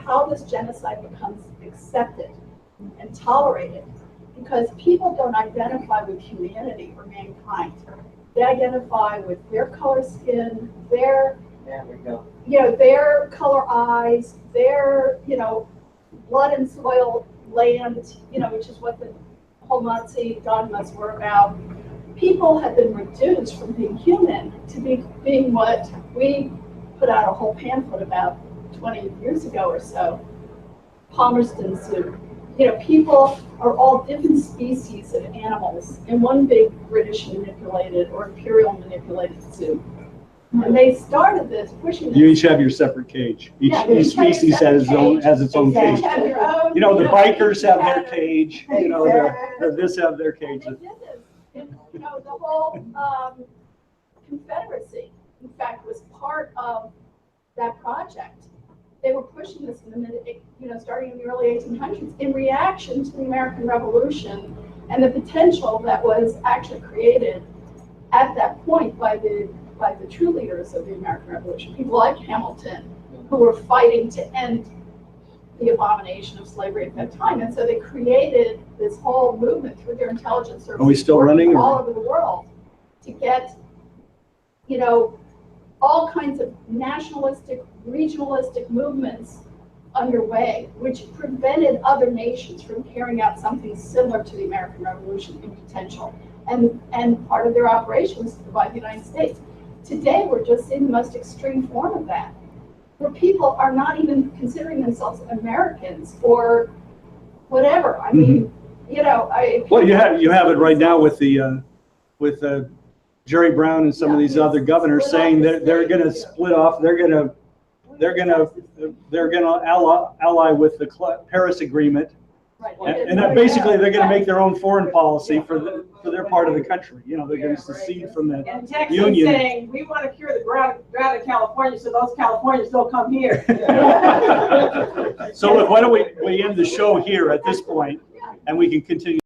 how this genocide becomes accepted and tolerated, because people don't identify with humanity or mankind. They identify with their color skin, their their color eyes, their blood and soil land, which is what the whole Nazi dogmas were about. People have been reduced from being human to being what we put out a whole pamphlet about 20 years ago or so, Palmerston Zoo. People are all different species of animals in one big British manipulated or imperial manipulated zoo. And they started this, pushing this. You each have your separate cage. Each species has its own cage. The bikers have their cage. This have their cage. And they did this. And, the whole Confederacy, in fact, was part of that project. They were pushing this starting in the early 1800s in reaction to the American Revolution and the potential that was actually created at that point by the true leaders of the American Revolution, people like Hamilton, who were fighting to end the abomination of slavery at that time. And so they created this whole movement through their intelligence services. Are we still running? All over the world to get, all kinds of nationalistic, regionalistic movements underway, which prevented other nations from carrying out something similar to the American Revolution in potential. And part of their operation was to divide the United States. Today, we're just in the most extreme form of that, where people are not even considering themselves Americans or whatever. I mean, Well, you have it right now with the Jerry Brown and some of these other governors saying that they're going to split off. They're going to ally with the Paris Agreement, right. and that basically they're going to make their own foreign policy for their part of the country. They're going to secede from the And Texas union. saying, we want to cure the drought in California, so those Californians don't come here. So look, why don't we end the show here at this point, and we can continue.